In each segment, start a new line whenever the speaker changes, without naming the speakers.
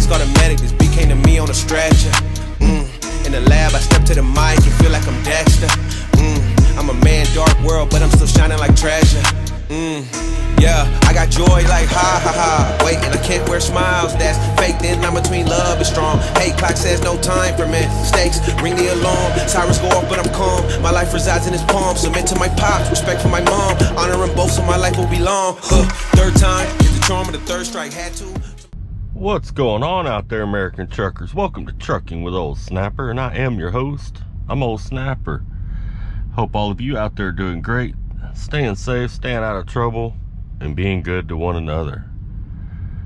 Please call the medic, this beat came to me on a stretcher. In the lab, I step to the mic and feel like I'm Dexter. I'm a man, dark world, but I'm still shining like treasure. Yeah, I got joy like ha ha ha. Wait, and I can't wear smiles, that's fake. Then I'm between love and strong. Hate clock says no time for mistakes. Ring the alarm, sirens go off, but I'm calm. My life resides in his palm. Submit to my pops, respect for my mom. Honoring both, so my life will be long. Third time is the charm of the third strike. Had to.
What's going on out there, American truckers? Welcome to Trucking with Old Snapper, and I am your host. I'm Old Snapper. Hope all of you out there are doing great, staying safe, staying out of trouble, and being good to one another.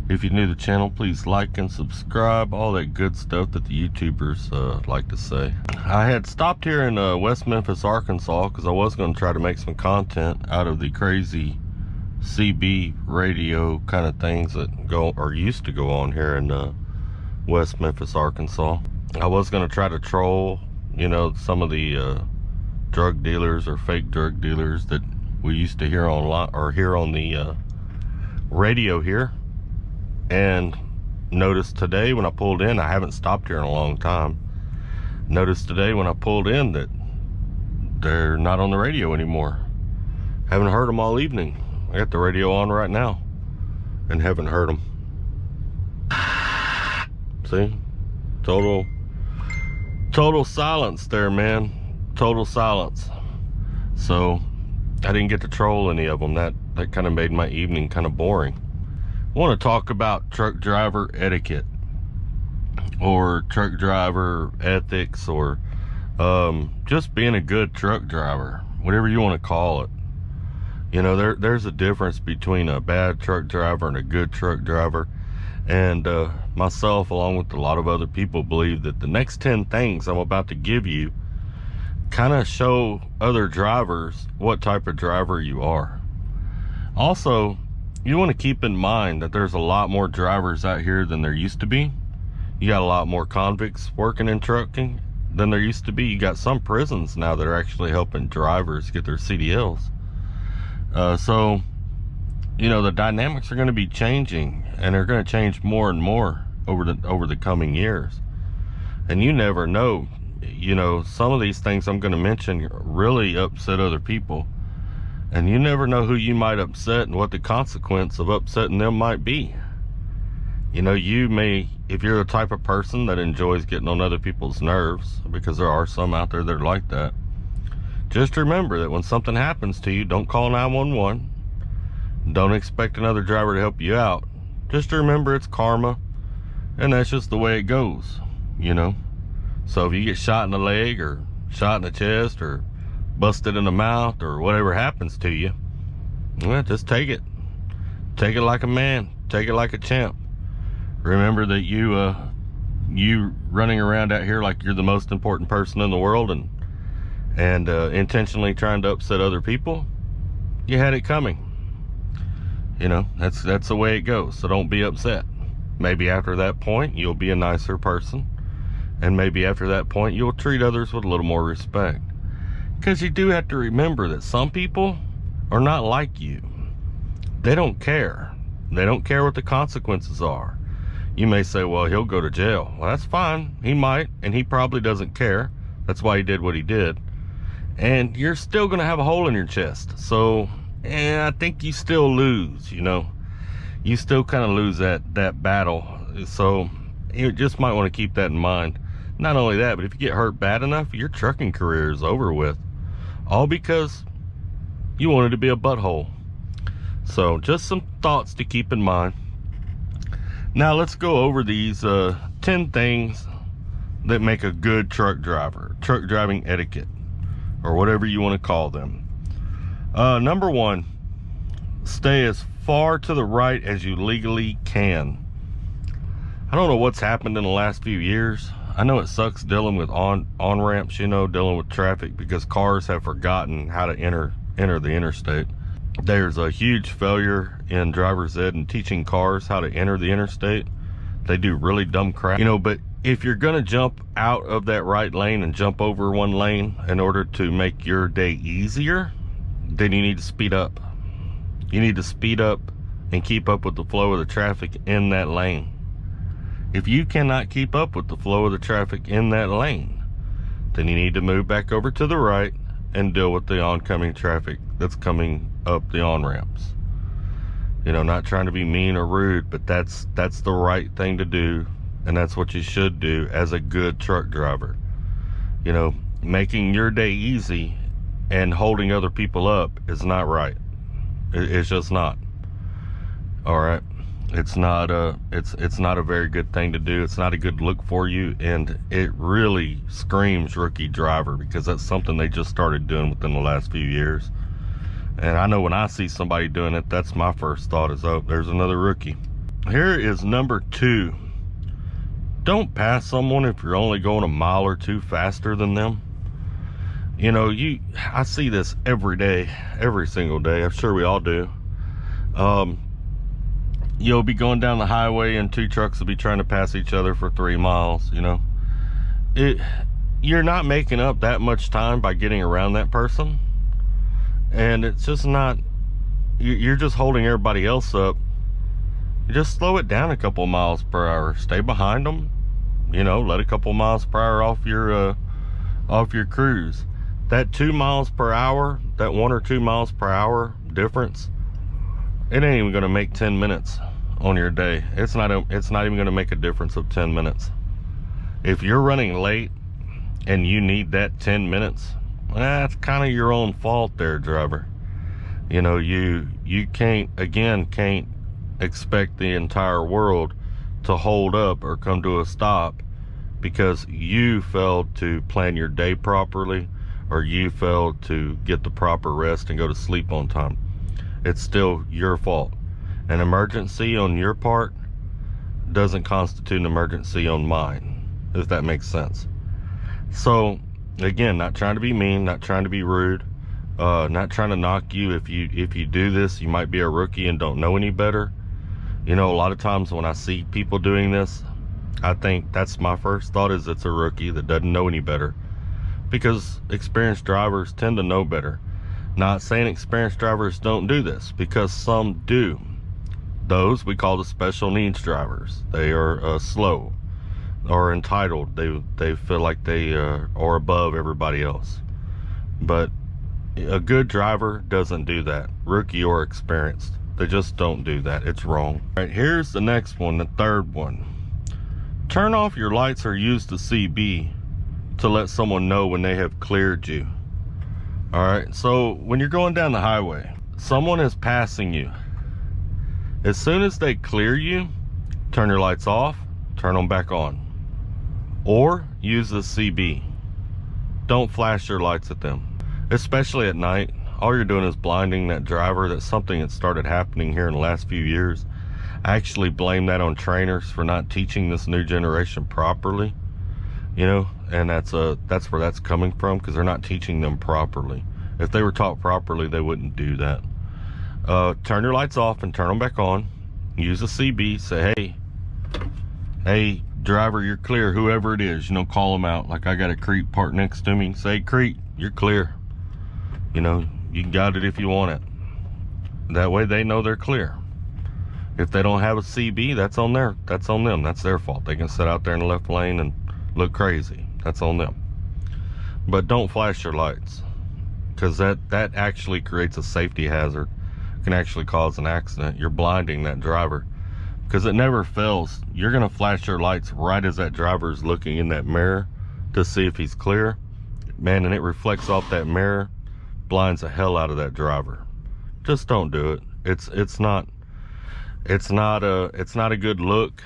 If you're new to the channel, please like and subscribe, all that good stuff that the YouTubers like to say. I had stopped here in West Memphis, Arkansas, because I was going to try to make some content out of the crazy CB radio kind of things that go or used to go on here in West Memphis, Arkansas. I was going to try to troll, you know, some of the drug dealers or fake drug dealers that we used to hear on the radio here. And noticed today when I pulled in, I haven't stopped here in a long time, noticed today when I pulled in that they're not on the radio anymore. Haven't heard them all evening. I got the radio on right now and haven't heard them. See, total silence there, man. Total silence. So I didn't get to troll any of them. That kind of made my evening kind of boring. I want to talk about truck driver etiquette or truck driver ethics, or just being a good truck driver, whatever you want to call it. You know, there's a difference between a bad truck driver and a good truck driver. And myself, along with a lot of other people, believe that the next 10 things I'm about to give you kind of show other drivers what type of driver you are. Also, you want to keep in mind that there's a lot more drivers out here than there used to be. You got a lot more convicts working in trucking than there used to be. You got some prisons now that are actually helping drivers get their CDLs. So, you know, the dynamics are going to be changing, and they're going to change more and more over the coming years. And you never know. You know, some of these things I'm going to mention really upset other people, and you never know who you might upset and what the consequence of upsetting them might be. You know, you may, if you're the type of person that enjoys getting on other people's nerves, because there are some out there that are like that, just remember that when something happens to you, don't call 911. Don't expect another driver to help you out. Just remember it's karma, and that's just the way it goes, you know. So if you get shot in the leg or shot in the chest or busted in the mouth or whatever happens to you, well, just take it. Take it like a man. Take it like a champ. Remember that you running around out here like you're the most important person in the world and intentionally trying to upset other people, you had it coming. You know, that's the way it goes. So don't be upset. Maybe after that point you'll be a nicer person. And maybe after that point, you'll treat others with a little more respect. Because you do have to remember that some people are not like you. They don't care. They don't care what the consequences are. You may say, well, he'll go to jail. Well, that's fine. He might, and he probably doesn't care. That's why he did what he did. And you're still going to have a hole in your chest. So, I think you still lose, you know. You still kind of lose that battle. So, you just might want to keep that in mind. Not only that, but if you get hurt bad enough, your trucking career is over with. All because you wanted to be a butthole. So just some thoughts to keep in mind. Now let's go over these 10 things that make a good truck driver. Truck driving etiquette, or whatever you want to call them. Number 1, stay as far to the right as you legally can. I don't know what's happened in the last few years. I know it sucks dealing with on-ramps, you know, dealing with traffic, because cars have forgotten how to enter the interstate. There's a huge failure in driver's ed and teaching cars how to enter the interstate. They do really dumb crap, you know. But if you're gonna jump out of that right lane and jump over one lane in order to make your day easier, then you need to speed up. You need to speed up and keep up with the flow of the traffic in that lane. If you cannot keep up with the flow of the traffic in that lane, then you need to move back over to the right and deal with the oncoming traffic that's coming up the on-ramps. You know, not trying to be mean or rude, but that's the right thing to do, and that's what you should do as a good truck driver. You know, making your day easy and holding other people up is not right. It's just not. All right, it's not a very good thing to do. It's not a good look for you, and it really screams rookie driver, because that's something they just started doing within the last few years. And I know when I see somebody doing it, that's my first thought is, oh, there's another rookie. Here is number 2. Don't pass someone if you're only going a mile or two faster than them. You know, I see this every day, every single day. I'm sure we all do. You'll be going down the highway and 2 trucks will be trying to pass each other for 3 miles, you know. You're not making up that much time by getting around that person. And it's just not, you're just holding everybody else up. You just slow it down a couple miles per hour. Stay behind them, you know, let a couple miles per hour off your cruise. That 2 miles per hour, that 1 or 2 miles per hour difference, it ain't even gonna make 10 minutes on your day. It's not even gonna make a difference of 10 minutes. If you're running late and you need that 10 minutes, that's kind of your own fault there, driver. You know, you can't expect the entire world to hold up or come to a stop because you failed to plan your day properly, or you failed to get the proper rest and go to sleep on time. It's still your fault. An emergency on your part doesn't constitute an emergency on mine, if that makes sense. So again, not trying to be mean, not trying to be rude, not trying to knock you. If you do this, you might be a rookie and don't know any better. You know, a lot of times when I see people doing this, I think that's my first thought, is it's a rookie that doesn't know any better, because experienced drivers tend to know better. Not saying experienced drivers don't do this, because some do. Those we call the special needs drivers. They are slow or entitled. They feel like they are above everybody else. But a good driver doesn't do that, rookie or experienced. They just don't do that. It's wrong. All right, here's the next one, the third one. Turn off your lights or use the CB to let someone know when they have cleared you. All right, so when you're going down the highway, someone is passing you. As soon as they clear you, turn your lights off, turn them back on, or use the CB. Don't flash your lights at them, especially at night. All you're doing is blinding that driver. That's something that started happening here in the last few years. I actually blame that on trainers for not teaching this new generation properly, you know, and that's where that's coming from, because they're not teaching them properly. If they were taught properly, they wouldn't do that. Turn your lights off and turn them back on. Use a CB. Say, hey, driver, you're clear. Whoever it is, you know, call them out. Like I got a Crete parked next to me. Say, Crete, you're clear. You know, you got it if you want it. That way they know they're clear. If they don't have a CB, that's on them. That's their fault. They can sit out there in the left lane and look crazy. That's on them. But don't flash your lights, because that actually creates a safety hazard. Can actually cause an accident. You're blinding that driver, because it never fails. You're gonna flash your lights right as that driver is looking in that mirror to see if he's clear, man, and it reflects off that mirror, blinds the hell out of that driver. Just don't do it. It's not a good look,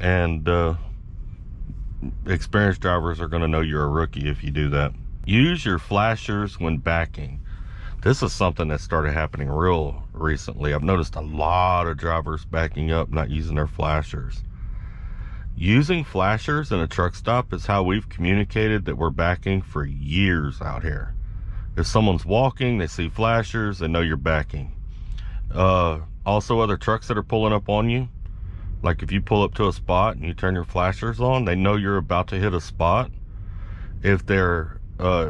and experienced drivers are gonna know you're a rookie if you do that. Use your flashers when backing. This is something that started happening real recently. I've noticed a lot of drivers backing up, not using their flashers. Using flashers in a truck stop is how we've communicated that we're backing for years out here. If someone's walking, they see flashers, they know you're backing. Also, other trucks that are pulling up on you, like if you pull up to a spot and you turn your flashers on, they know you're about to hit a spot. If they're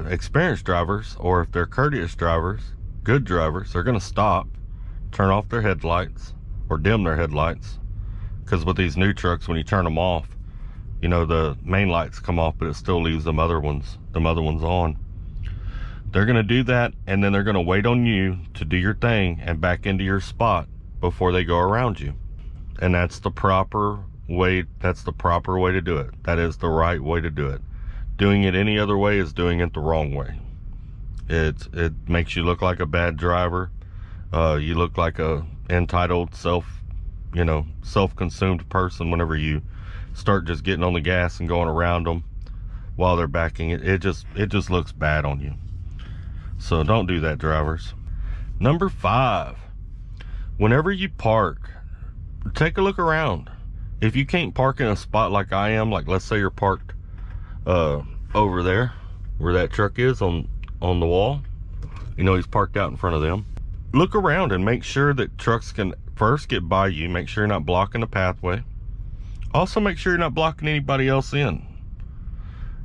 experienced drivers, or if they're courteous drivers, good drivers, they're going to stop, turn off their headlights or dim their headlights, because with these new trucks, when you turn them off, you know, the main lights come off, but it still leaves them other ones on. They're going to do that, and then they're going to wait on you to do your thing and back into your spot before they go around you. And that's the proper way. That's the proper way to do it. That is the right way to do it. Doing it any other way is doing it the wrong way. It makes you look like a bad driver. You look like a entitled, self-consumed person whenever you start just getting on the gas and going around them while they're backing it. It just looks bad on you. So don't do that, drivers. Number 5, whenever you park, take a look around. If you can't park in a spot like I am, like let's say you're parked over there where that truck is on the wall, you know, he's parked out in front of them. Look around and make sure that trucks can first get by you. Make sure you're not blocking the pathway. Also make sure you're not blocking anybody else in.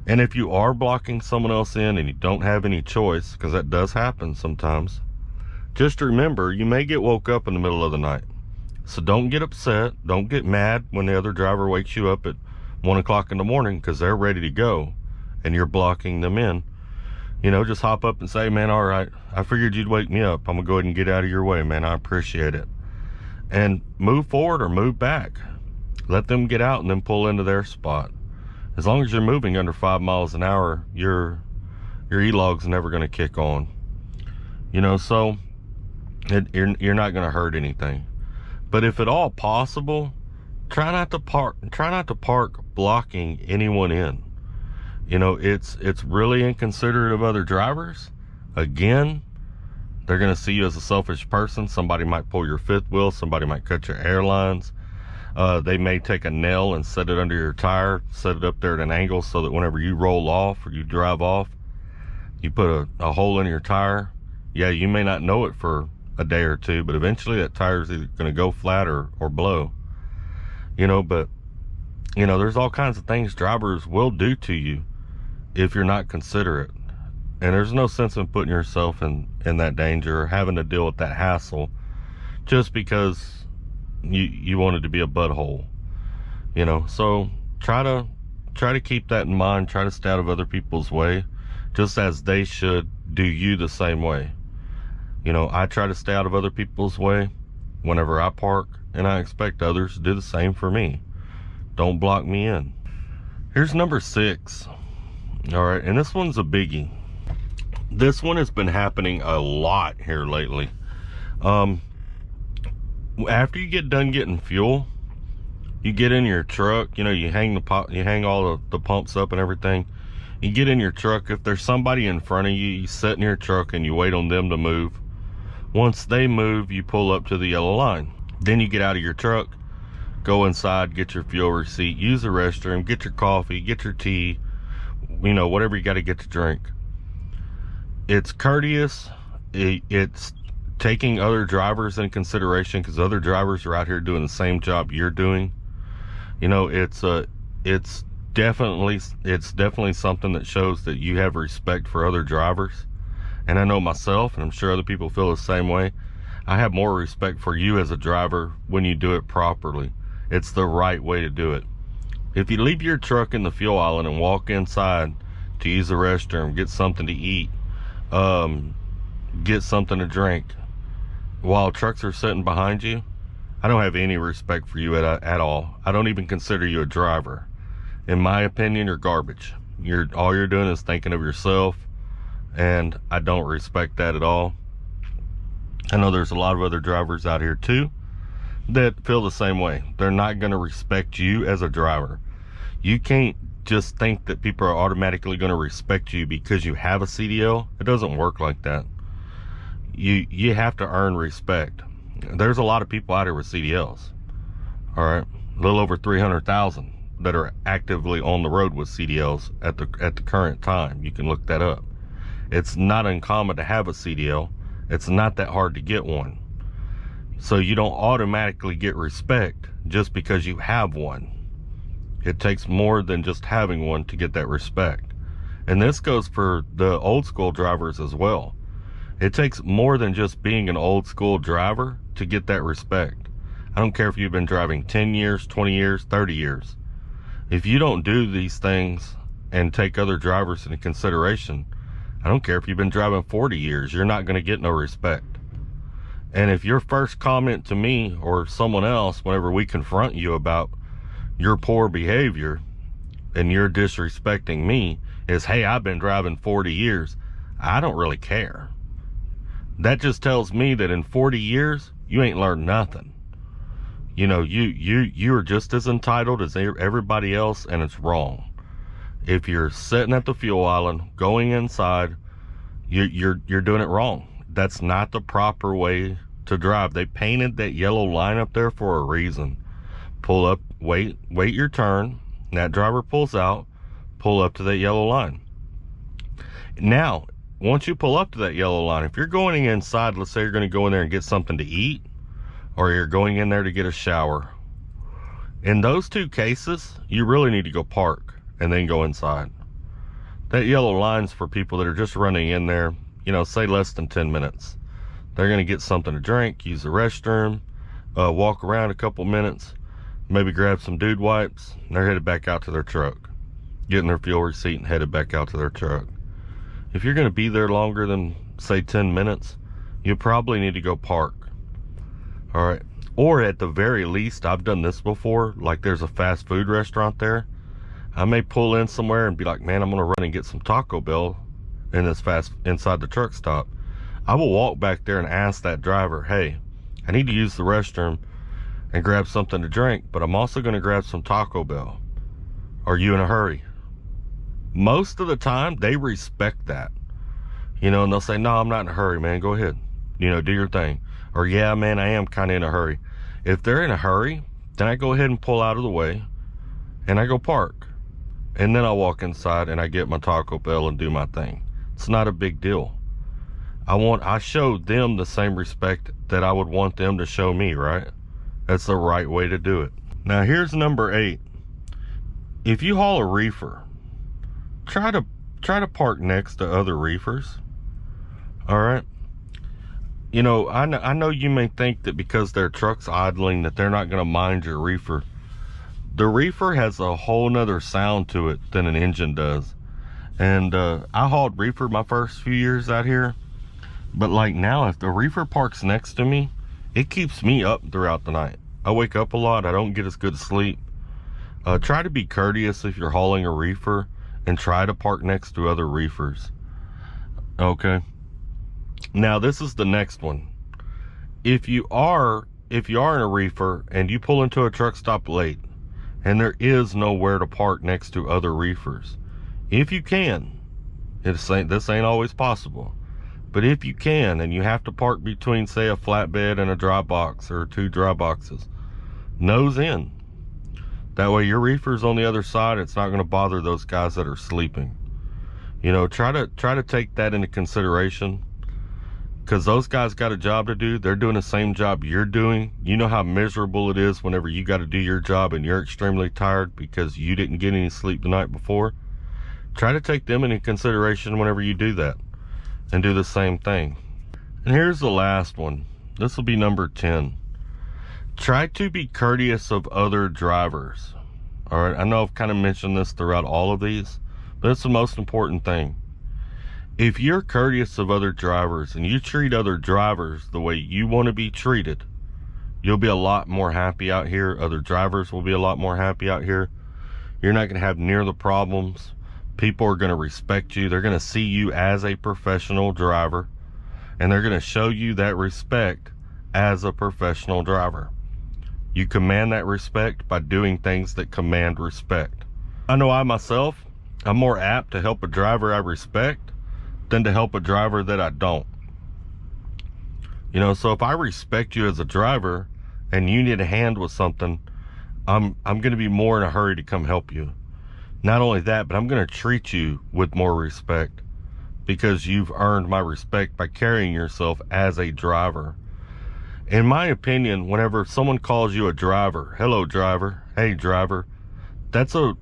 And if you are blocking someone else in and you don't have any choice, because that does happen sometimes, just remember, you may get woke up in the middle of the night. So don't get upset. Don't get mad when the other driver wakes you up at 1 o'clock in the morning because they're ready to go and you're blocking them in. You know, just hop up and say, man, all right, I figured you'd wake me up. I'm gonna go ahead and get out of your way, man. I appreciate it. And move forward or move back. Let them get out and then pull into their spot. As long as you're moving under 5 miles an hour, your E-log's never gonna kick on. You know, so you're not gonna hurt anything. But if at all possible, try not to park blocking anyone in. You know, it's really inconsiderate of other drivers. Again, they're going to see you as a selfish person. Somebody might pull your fifth wheel. Somebody might cut your airlines. They may take a nail and set it under your tire, set it up there at an angle so that whenever you roll off or you drive off, you put a hole in your tire. Yeah, you may not know it for a day or two, but eventually that tire is either going to go flat or blow. You know, but, you know, there's all kinds of things drivers will do to you if you're not considerate. And there's no sense in putting yourself in that danger or having to deal with that hassle just because you wanted to be a butthole. You know, so try to keep that in mind. Try to stay out of other people's way, just as they should do you the same way. You know, I try to stay out of other people's way whenever I park, and I expect others to do the same for me. Don't block me in. Here's number 6. All right, and this one's a biggie. This one has been happening a lot here lately. After you get done getting fuel, you get in your truck. You know, you hang all the pumps up and everything. You get in your truck. If there's somebody in front of you, you sit in your truck and you wait on them to move. Once they move, you pull up to the yellow line. Then you get out of your truck, go inside, get your fuel receipt, use the restroom, get your coffee, get your tea, you know, whatever you got to get to drink. It's courteous. It's taking other drivers in consideration because other drivers are out here doing the same job you're doing. You know, it's definitely something that shows that you have respect for other drivers. And I know myself, and I'm sure other people feel the same way. I have more respect for you as a driver when you do it properly. It's the right way to do it. If you leave your truck in the fuel island and walk inside to use the restroom, get something to eat, get something to drink, while trucks are sitting behind you, I don't have any respect for you at all. I don't even consider you a driver. In my opinion, you're garbage. All you're doing is thinking of yourself, and I don't respect that at all. I know there's a lot of other drivers out here too that feel the same way. They're not going to respect you as a driver. You can't just think that people are automatically going to respect you because you have a CDL. It doesn't work like that. You have to earn respect. There's a lot of people out here with CDLs. All right, a little over 300,000 that are actively on the road with CDLs at the current time. You can look that up. It's not uncommon to have a CDL. It's not that hard to get one. So you don't automatically get respect just because you have one. It takes more than just having one to get that respect. And this goes for the old school drivers as well. It takes more than just being an old school driver to get that respect. I don't care if you've been driving 10 years, 20 years, 30 years. If you don't do these things and take other drivers into consideration, I don't care if you've been driving 40 years, you're not going to get no respect. And if your first comment to me or someone else, whenever we confront you about your poor behavior and you're disrespecting me, is, hey, I've been driving 40 years, I don't really care. That just tells me that in 40 years, you ain't learned nothing. You know, you are just as entitled as everybody else, and it's wrong. If you're sitting at the fuel island, going inside, you're doing it wrong. That's not the proper way to drive. They painted that yellow line up there for a reason. Pull up, wait your turn. That driver pulls out, pull up to that yellow line. Now, once you pull up to that yellow line, if you're going inside, let's say you're going to go in there and get something to eat, or you're going in there to get a shower. In those two cases, you really need to go park and then go inside. That yellow line's for people that are just running in there, you know, say less than 10 minutes. They're going to get something to drink, use the restroom, walk around a couple minutes, maybe grab some dude wipes, and they're headed back out to their truck, getting their fuel receipt and headed back out to their truck. If you're going to be there longer than, say, 10 minutes, you probably need to go park. All right. Or at the very least, I've done this before, like there's a fast food restaurant there. I may pull in somewhere and be like, man, I'm going to run and get some Taco Bell in this inside the truck stop. I will walk back there and ask that driver, hey, I need to use the restroom and grab something to drink, but I'm also going to grab some Taco Bell. Are you in a hurry? Most of the time, they respect that. You know, and they'll say, no, I'm not in a hurry, man. Go ahead. You know, do your thing. Or, yeah, man, I am kind of in a hurry. If they're in a hurry, then I go ahead and pull out of the way and I go park. And then I walk inside and I get my Taco Bell and do my thing. It's not a big deal. I show them the same respect that I would want them to show me, right? That's the right way to do it. Now, here's number 8. If you haul a reefer, try to park next to other reefers. All right. You know, I know you may think that because their truck's idling that they're not going to mind your reefer. The reefer has a whole nother sound to it than an engine does. And I hauled reefer my first few years out here. But like now, if the reefer parks next to me, it keeps me up throughout the night. I wake up a lot. I don't get as good sleep. Try to be courteous if you're hauling a reefer, and try to park next to other reefers. Okay. Now, this is the next one. If you are in a reefer and you pull into a truck stop late and there is nowhere to park next to other reefers, if you can, this ain't always possible, but if you can and you have to park between, say, a flatbed and a dry box or 2 dry boxes, nose in. That way your reefer's on the other side. It's not going to bother those guys that are sleeping. You know, try to take that into consideration, because those guys got a job to do. They're doing the same job you're doing. You know how miserable it is whenever you got to do your job and you're extremely tired because you didn't get any sleep the night before. Try to take them into consideration whenever you do that, and do the same thing. And here's the last one. This will be number 10. Try to be courteous of other drivers. All right, I know I've kind of mentioned this throughout all of these, but it's the most important thing. If you're courteous of other drivers and you treat other drivers the way you want to be treated, you'll be a lot more happy out here. Other drivers will be a lot more happy out here. You're not going to have near the problems. People are going to respect you. They're going to see you as a professional driver, and they're going to show you that respect as a professional driver. You command that respect by doing things that command respect. I know I myself, I'm more apt to help a driver I respect than to help a driver that I don't. You know, so if I respect you as a driver and you need a hand with something, I'm going to be more in a hurry to come help you. Not only that, but I'm going to treat you with more respect because you've earned my respect by carrying yourself as a driver. In my opinion, whenever someone calls you a driver, hello driver, hey driver, that's a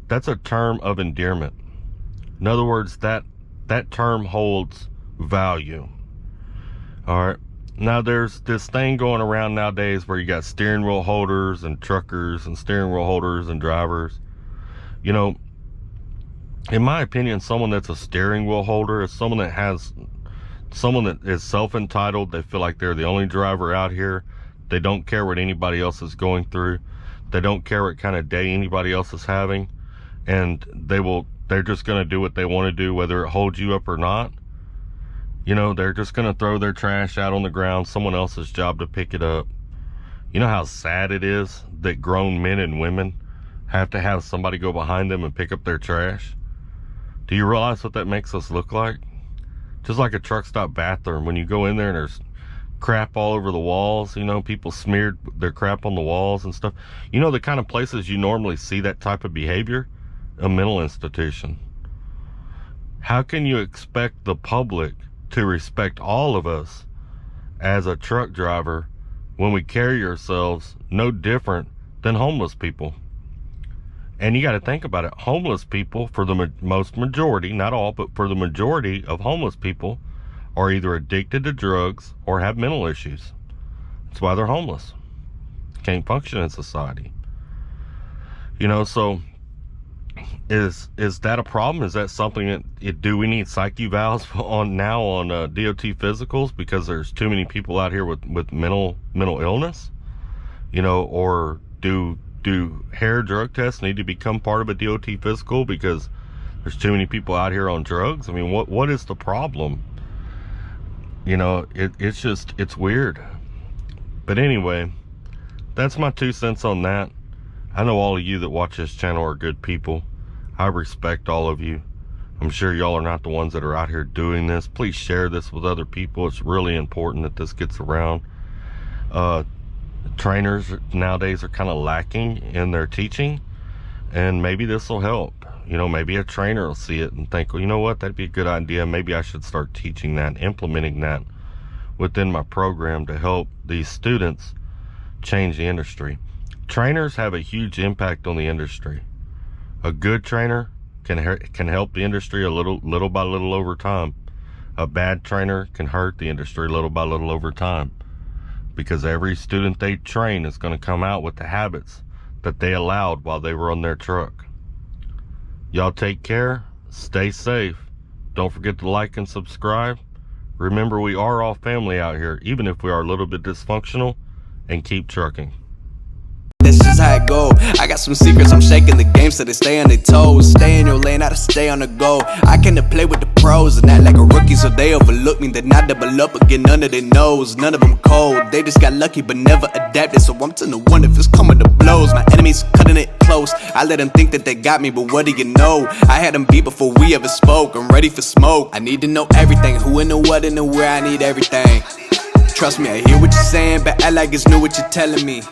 term of endearment. In other words, that term holds value. All right. Now there's this thing going around nowadays where you got steering wheel holders and truckers and steering wheel holders and drivers. You know, in my opinion, someone that's a steering wheel holder is someone that is self-entitled. They feel like they're the only driver out here. They don't care what anybody else is going through. They don't care what kind of day anybody else is having. And they're just going to do what they want to do, whether it holds you up or not. You know, they're just going to throw their trash out on the ground, someone else's job to pick it up. You know how sad it is that grown men and women have to have somebody go behind them and pick up their trash? Do you realize what that makes us look like? Just like a truck stop bathroom. When you go in there and there's crap all over the walls, you know, people smeared their crap on the walls and stuff. You know the kind of places you normally see that type of behavior? A mental institution. How can you expect the public to respect all of us as a truck driver when we carry ourselves no different than homeless people? And you got to think about it. Homeless people, for the most majority, not all, but for the majority of homeless people, are either addicted to drugs or have mental issues. That's why they're homeless. Can't function in society. You know, so is that a problem? Is that something that do we need psych evals on DOT physicals because there's too many people out here with mental illness? You know, or do hair drug tests need to become part of a DOT physical because there's too many people out here on drugs? I mean, what is the problem? You know, it's weird. But anyway, that's my 2 cents on that. I know all of you that watch this channel are good people. I respect all of you. I'm sure y'all are not the ones that are out here doing this. Please share this with other people. It's really important that this gets around. Trainers nowadays are kind of lacking in their teaching, and maybe this will help. You know, maybe a trainer will see it and think, well, you know what, that'd be a good idea. Maybe I should start teaching that, implementing that within my program to help these students change the industry. Trainers have a huge impact on the industry. A good trainer can help the industry a little by little over time. A bad trainer can hurt the industry little by little over time, because every student they train is going to come out with the habits that they allowed while they were on their truck. Y'all take care, stay safe. Don't forget to like and subscribe. Remember, we are all family out here, even if we are a little bit dysfunctional, and keep trucking.
This is how it go. I got some secrets, I'm shaking the game so they stay on their toes. Stay in your lane, how to stay on the go. I came to play with the pros and act like a rookie, so they overlook me. Then I double up again, none of their knows. None of them cold, they just got lucky but never adapted. So I'm to the one if it's coming to blows. My enemies cutting it close. I let them think that they got me, but what do you know? I had them beat before we ever spoke. I'm ready for smoke. I need to know everything, who and the what and the where. I need everything. Trust me, I hear what you're saying, but act like it's new what you're telling me.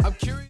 I'm curious.